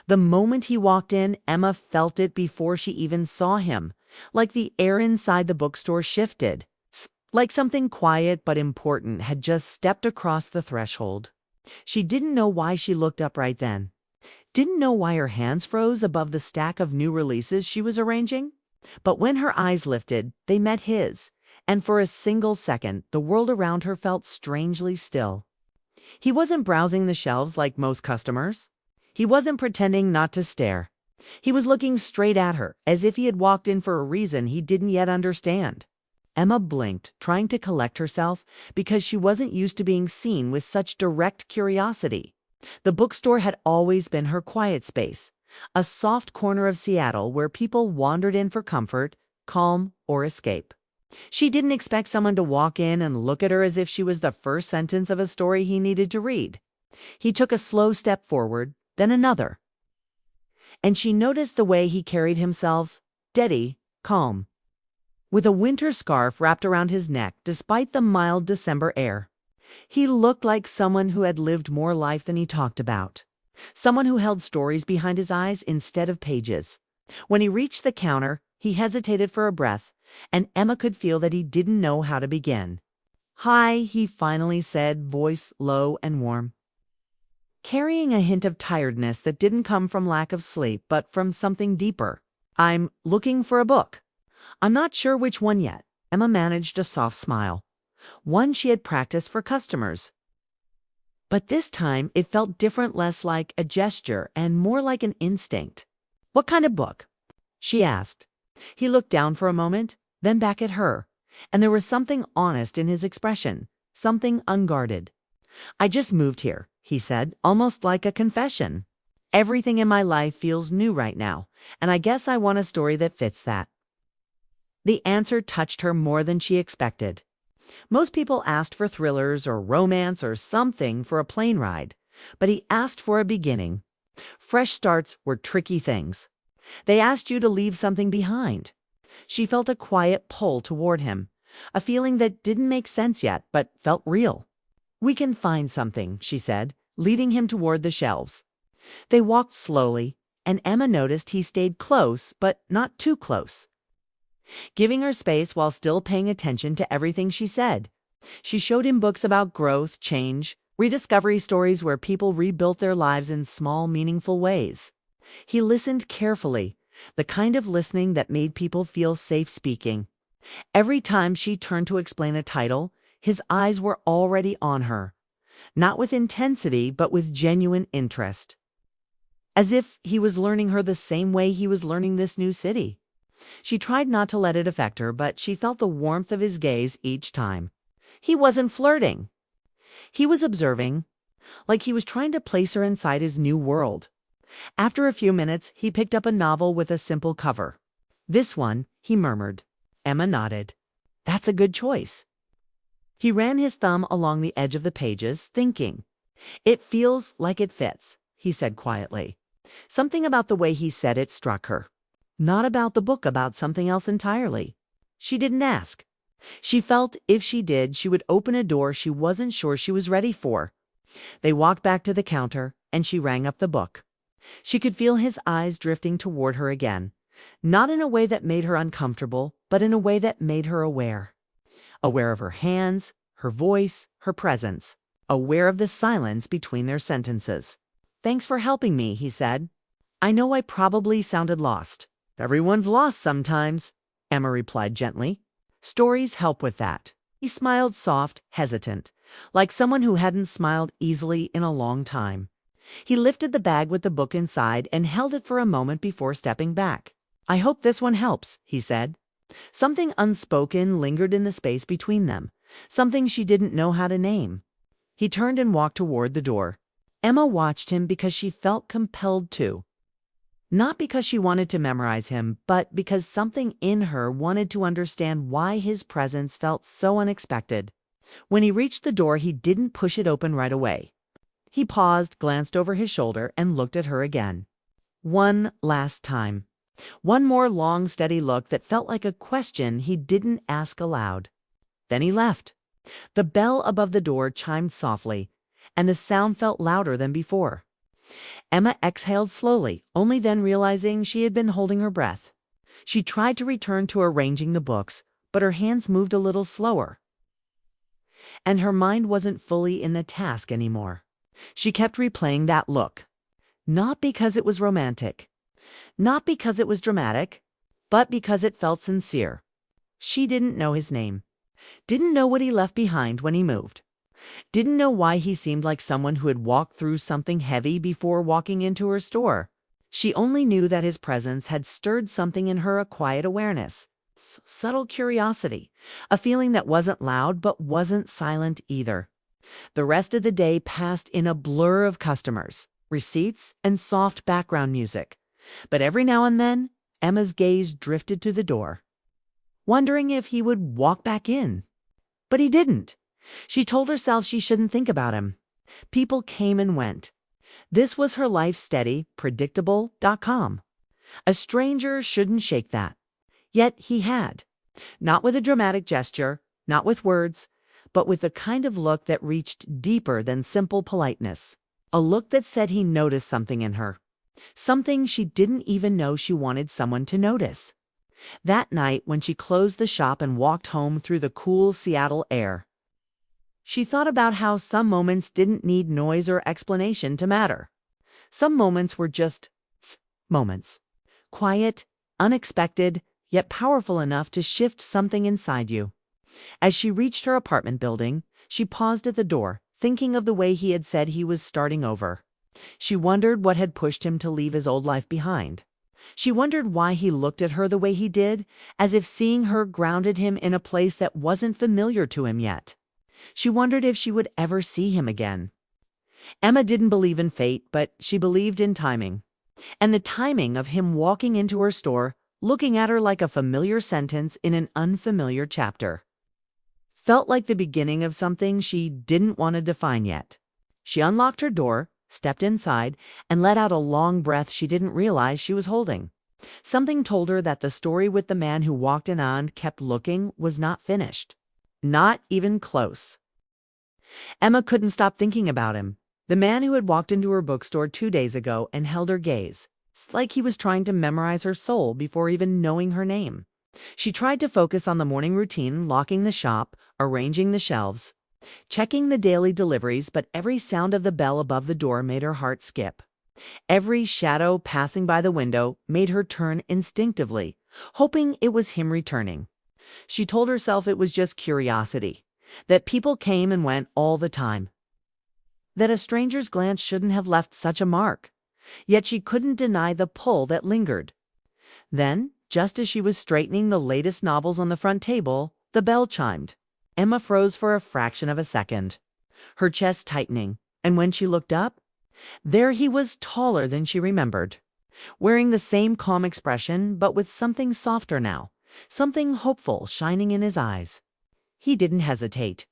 The moment he walked in, Emma felt it before she even saw him, like the air inside the bookstore shifted, like something quiet but important had just stepped across the threshold. She didn't know why she looked up right then. Didn't know why her hands froze above the stack of new releases she was arranging. But when her eyes lifted, they met his, and for a single second, the world around her felt strangely still. He wasn't browsing the shelves like most customers. He wasn't pretending not to stare. He was looking straight at her, as if he had walked in for a reason he didn't yet understand. Emma blinked, trying to collect herself, because she wasn't used to being seen with such direct curiosity. The bookstore had always been her quiet space, a soft corner of Seattle where people wandered in for comfort, calm, or escape. She didn't expect someone to walk in and look at her as if she was the first sentence of a story he needed to read. He took a slow step forward, then another. And she noticed the way he carried himself, steady, calm, with a winter scarf wrapped around his neck despite the mild December air. He looked like someone who had lived more life than he talked about. Someone who held stories behind his eyes instead of pages. When he reached the counter, he hesitated for a breath, and Emma could feel that he didn't know how to begin. "Hi," he finally said, voice low and warm, carrying a hint of tiredness that didn't come from lack of sleep, but from something deeper. "I'm looking for a book. I'm not sure which one yet." Emma managed a soft smile. One she had practiced for customers. But this time it felt different, less like a gesture and more like an instinct. "What kind of book?" she asked. He looked down for a moment, then back at her, and there was something honest in his expression, something unguarded. "I just moved here," he said, almost like a confession. "Everything in my life feels new right now, and I guess I want a story that fits that." The answer touched her more than she expected. Most people asked for thrillers or romance or something for a plane ride, but he asked for a beginning. Fresh starts were tricky things. They asked you to leave something behind. She felt a quiet pull toward him, a feeling that didn't make sense yet, but felt real. "We can find something," she said, leading him toward the shelves. They walked slowly, and Emma noticed he stayed close, but not too close, giving her space while still paying attention to everything she said. She showed him books about growth, change, rediscovery stories where people rebuilt their lives in small, meaningful ways. He listened carefully, the kind of listening that made people feel safe speaking. Every time she turned to explain a title, his eyes were already on her, not with intensity, but with genuine interest. As if he was learning her the same way he was learning this new city. She tried not to let it affect her, but she felt the warmth of his gaze each time. He wasn't flirting. He was observing, like he was trying to place her inside his new world. After a few minutes, he picked up a novel with a simple cover. "This one," he murmured. Emma nodded. "That's a good choice." He ran his thumb along the edge of the pages, thinking. "It feels like it fits," he said quietly. Something about the way he said it struck her. Not about the book, about something else entirely. She didn't ask. She felt if she did, she would open a door she wasn't sure she was ready for. They walked back to the counter, and she rang up the book. She could feel his eyes drifting toward her again, not in a way that made her uncomfortable, but in a way that made her aware. Aware of her hands, her voice, her presence. Aware of the silence between their sentences. "Thanks for helping me," he said. "I know I probably sounded lost." "Everyone's lost sometimes," Emma replied gently. "Stories help with that." He smiled soft, hesitant, like someone who hadn't smiled easily in a long time. He lifted the bag with the book inside and held it for a moment before stepping back. "I hope this one helps," he said. Something unspoken lingered in the space between them, something she didn't know how to name. He turned and walked toward the door. Emma watched him because she felt compelled to. Not because she wanted to memorize him, but because something in her wanted to understand why his presence felt so unexpected. When he reached the door, he didn't push it open right away. He paused, glanced over his shoulder, and looked at her again. One last time. One more long, steady look that felt like a question he didn't ask aloud. Then he left. The bell above the door chimed softly, and the sound felt louder than before. Emma exhaled slowly, only then realizing she had been holding her breath. She tried to return to arranging the books, but her hands moved a little slower, and her mind wasn't fully in the task anymore. She kept replaying that look, not because it was romantic, not because it was dramatic, but because it felt sincere. She didn't know his name, didn't know what he left behind when he moved, didn't know why he seemed like someone who had walked through something heavy before walking into her store. She only knew that his presence had stirred something in her, a quiet awareness, subtle curiosity, a feeling that wasn't loud but wasn't silent either. The rest of the day passed in a blur of customers, receipts, and soft background music. But every now and then, Emma's gaze drifted to the door, wondering if he would walk back in. But he didn't. She told herself she shouldn't think about him. People came and went. This was her life, steady, predictable.com. A stranger shouldn't shake that. Yet he had. Not with a dramatic gesture, not with words, but with the kind of look that reached deeper than simple politeness. A look that said he noticed something in her. Something she didn't even know she wanted someone to notice. That night, when she closed the shop and walked home through the cool Seattle air, she thought about how some moments didn't need noise or explanation to matter. Some moments were just moments. Quiet, unexpected, yet powerful enough to shift something inside you. As she reached her apartment building, she paused at the door, thinking of the way he had said he was starting over. She wondered what had pushed him to leave his old life behind. She wondered why he looked at her the way he did, as if seeing her grounded him in a place that wasn't familiar to him yet. She wondered if she would ever see him again. Emma didn't believe in fate, but she believed in timing. And the timing of him walking into her store, looking at her like a familiar sentence in an unfamiliar chapter, felt like the beginning of something she didn't want to define yet. She unlocked her door, stepped inside, and let out a long breath she didn't realize she was holding. Something told her that the story with the man who walked in and kept looking was not finished. Not even close. Emma couldn't stop thinking about him. The man who had walked into her bookstore 2 days ago and held her gaze. It's like he was trying to memorize her soul before even knowing her name. She tried to focus on the morning routine, locking the shop, arranging the shelves, checking the daily deliveries, but every sound of the bell above the door made her heart skip. Every shadow passing by the window made her turn instinctively, hoping it was him returning. She told herself it was just curiosity, that people came and went all the time, that a stranger's glance shouldn't have left such a mark. Yet she couldn't deny the pull that lingered. Then, just as she was straightening the latest novels on the front table, the bell chimed. Emma froze for a fraction of a second, her chest tightening, and when she looked up, there he was, taller than she remembered, wearing the same calm expression, but with something softer now, something hopeful shining in his eyes. He didn't hesitate.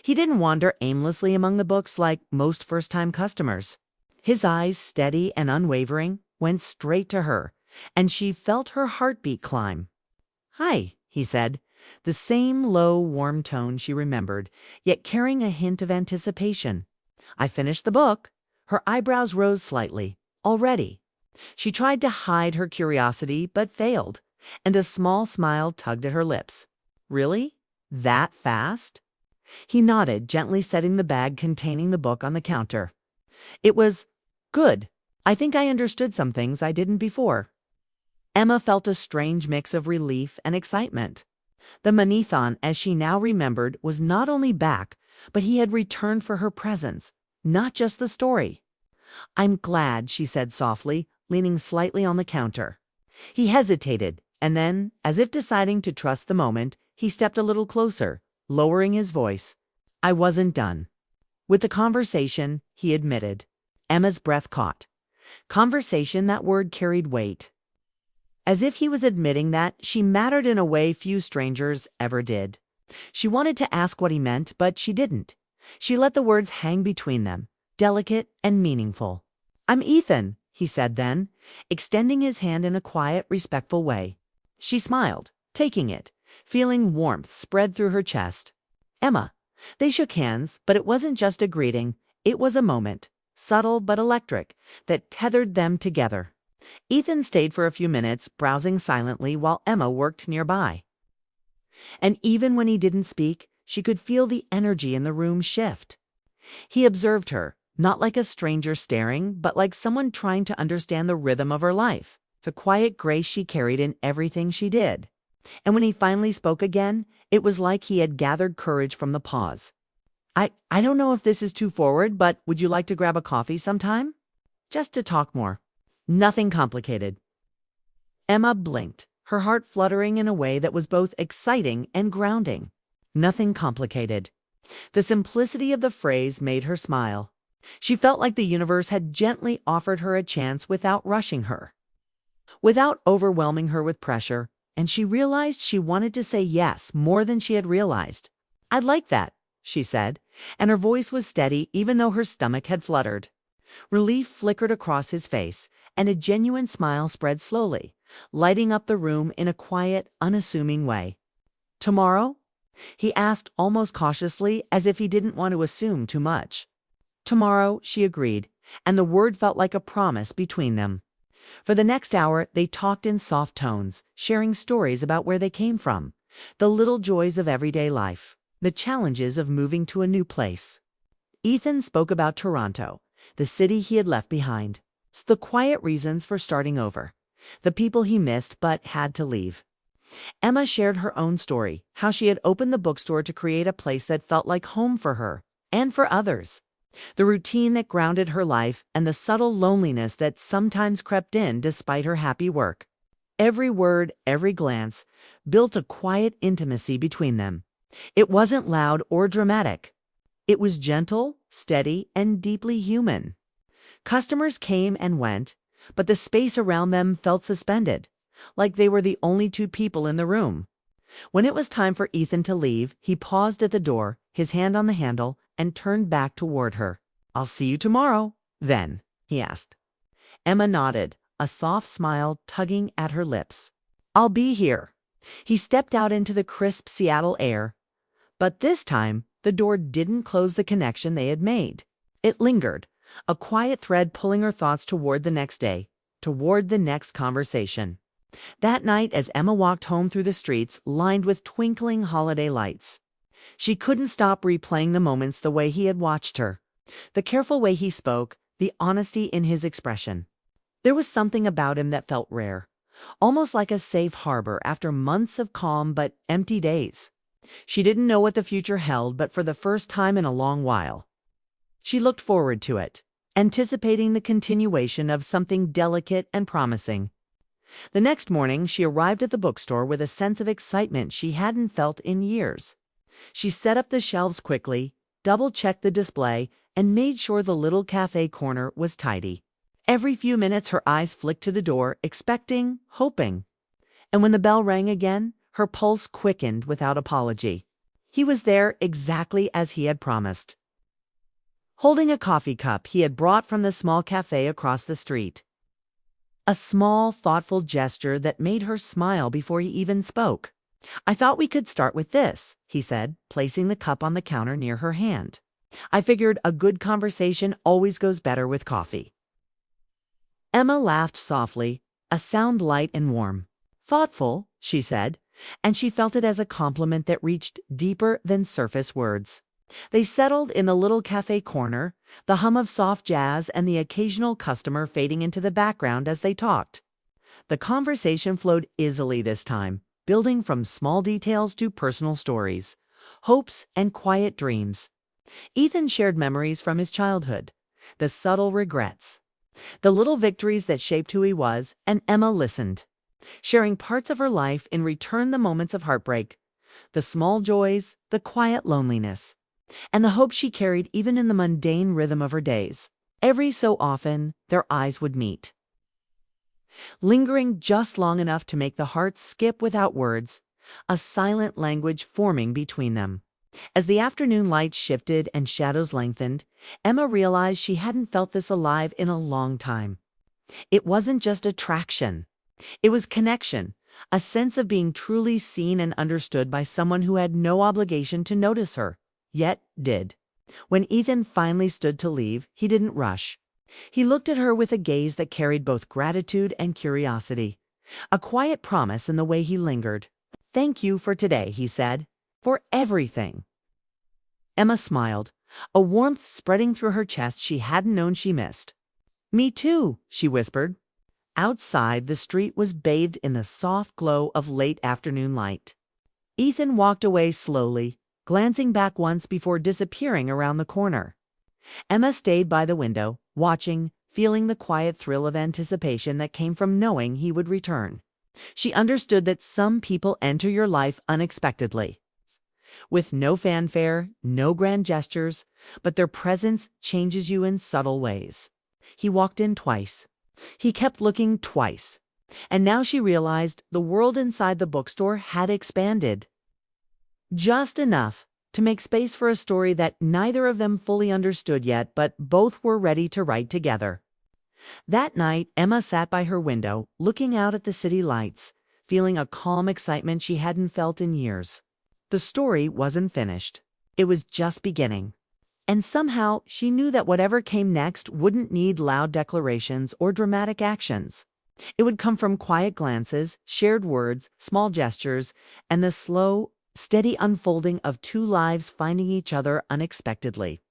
He didn't wander aimlessly among the books like most first-time customers. His eyes, steady and unwavering, went straight to her, and she felt her heartbeat climb. "Hi," he said, the same low, warm tone she remembered, yet carrying a hint of anticipation. "I finished the book." Her eyebrows rose slightly. Already. She tried to hide her curiosity, but failed, and a small smile tugged at her lips. "Really? That fast?" He nodded, gently setting the bag containing the book on the counter. "It was good. I think I understood some things I didn't before." Emma felt a strange mix of relief and excitement. The Manithon, as she now remembered, was not only back, but he had returned for her presence, not just the story. "I'm glad," she said softly, leaning slightly on the counter. He hesitated, and then, as if deciding to trust the moment, he stepped a little closer, lowering his voice. "I wasn't done with the conversation," he admitted. Emma's breath caught. Conversation, that word carried weight. As if he was admitting that she mattered in a way few strangers ever did. She wanted to ask what he meant, but she didn't. She let the words hang between them, delicate and meaningful. "I'm Ethan," he said then, extending his hand in a quiet, respectful way. She smiled, taking it, feeling warmth spread through her chest. "Emma." They shook hands, but it wasn't just a greeting. It was a moment. subtle but electric, that tethered them together. Ethan stayed for a few minutes, browsing silently while Emma worked nearby. And even when he didn't speak, she could feel the energy in the room shift. He observed her, not like a stranger staring, but like someone trying to understand the rhythm of her life, the quiet grace she carried in everything she did. And when he finally spoke again, it was like he had gathered courage from the pause. I don't know if this is too forward, but would you like to grab a coffee sometime? Just to talk more. Nothing complicated. Emma blinked, her heart fluttering in a way that was both exciting and grounding. Nothing complicated. The simplicity of the phrase made her smile. She felt like the universe had gently offered her a chance without rushing her, without overwhelming her with pressure, and she realized she wanted to say yes more than she had realized. "I'd like that," she said, and her voice was steady even though her stomach had fluttered. Relief flickered across his face, and a genuine smile spread slowly, lighting up the room in a quiet, unassuming way. "Tomorrow?" he asked almost cautiously, as if he didn't want to assume too much. "Tomorrow," she agreed, and the word felt like a promise between them. For the next hour, they talked in soft tones, sharing stories about where they came from, the little joys of everyday life, the challenges of moving to a new place. Ethan spoke about Toronto, the city he had left behind, the quiet reasons for starting over, the people he missed but had to leave. Emma shared her own story, how she had opened the bookstore to create a place that felt like home for her and for others. The routine that grounded her life and the subtle loneliness that sometimes crept in despite her happy work. Every word, every glance, built a quiet intimacy between them. It wasn't loud or dramatic. It was gentle, steady, and deeply human. Customers came and went, but the space around them felt suspended, like they were the only two people in the room. When it was time for Ethan to leave, he paused at the door, his hand on the handle, and turned back toward her. "I'll see you tomorrow, then?" he asked. Emma nodded, a soft smile tugging at her lips. "I'll be here." He stepped out into the crisp Seattle air, but this time the door didn't close the connection they had made. It lingered, a quiet thread pulling her thoughts toward the next day, toward the next conversation. That night, as Emma walked home through the streets lined with twinkling holiday lights, she couldn't stop replaying the moments the way he had watched her, the careful way he spoke, the honesty in his expression. There was something about him that felt rare, almost like a safe harbor after months of calm but empty days. She didn't know what the future held, but for the first time in a long while, she looked forward to it, anticipating the continuation of something delicate and promising. The next morning, she arrived at the bookstore with a sense of excitement she hadn't felt in years. She set up the shelves quickly, double-checked the display, and made sure the little cafe corner was tidy. Every few minutes, her eyes flicked to the door, expecting, hoping. And when the bell rang again, her pulse quickened without apology. He was there exactly as he had promised, holding a coffee cup he had brought from the small cafe across the street. A small, thoughtful gesture that made her smile before he even spoke. "I thought we could start with this," he said, placing the cup on the counter near her hand. "I figured a good conversation always goes better with coffee." Emma laughed softly, a sound light and warm. "Thoughtful," she said, and she felt it as a compliment that reached deeper than surface words. They settled in the little cafe corner, the hum of soft jazz and the occasional customer fading into the background as they talked. The conversation flowed easily this time, building from small details to personal stories, hopes and quiet dreams. Ethan shared memories from his childhood, the subtle regrets, the little victories that shaped who he was, and Emma listened, sharing parts of her life, in return the moments of heartbreak, the small joys, the quiet loneliness, and the hope she carried even in the mundane rhythm of her days. Every so often, their eyes would meet, lingering just long enough to make the heart skip without words, a silent language forming between them. As the afternoon light shifted and shadows lengthened, Emma realized she hadn't felt this alive in a long time. It wasn't just attraction. It was connection, a sense of being truly seen and understood by someone who had no obligation to notice her, yet did. When Ethan finally stood to leave, he didn't rush. He looked at her with a gaze that carried both gratitude and curiosity, a quiet promise in the way he lingered. "Thank you for today," he said. "For everything." Emma smiled, a warmth spreading through her chest she hadn't known she missed. "Me too," she whispered. Outside, the street was bathed in the soft glow of late afternoon light. Ethan walked away slowly, glancing back once before disappearing around the corner. Emma stayed by the window, watching, feeling the quiet thrill of anticipation that came from knowing he would return. She understood that some people enter your life unexpectedly, with no fanfare, no grand gestures, but their presence changes you in subtle ways. He walked in twice. He kept looking twice. And now she realized the world inside the bookstore had expanded. Just enough to make space for a story that neither of them fully understood yet, but both were ready to write together. That night, Emma sat by her window, looking out at the city lights, feeling a calm excitement she hadn't felt in years. The story wasn't finished. It was just beginning. And somehow she knew that whatever came next wouldn't need loud declarations or dramatic actions. It would come from quiet glances, shared words, small gestures, and the slow, steady unfolding of two lives finding each other unexpectedly.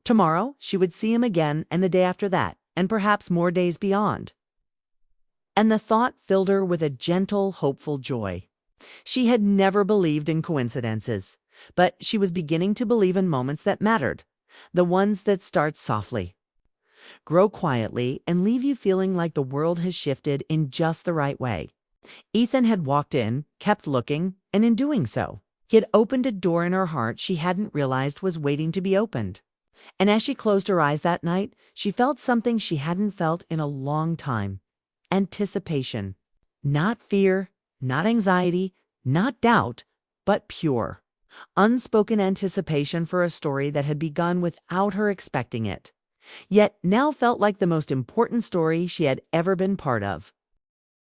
Tomorrow she would see him again, and the day after that, and perhaps more days beyond. And the thought filled her with a gentle, hopeful joy. She had never believed in coincidences, but she was beginning to believe in moments that mattered, the ones that start softly, grow quietly, and leave you feeling like the world has shifted in just the right way. Ethan had walked in, kept looking, and in doing so, he had opened a door in her heart she hadn't realized was waiting to be opened. And as she closed her eyes that night, she felt something she hadn't felt in a long time. Anticipation. Not fear, not anxiety, not doubt, but pure, unspoken anticipation for a story that had begun without her expecting it, yet now felt like the most important story she had ever been part of.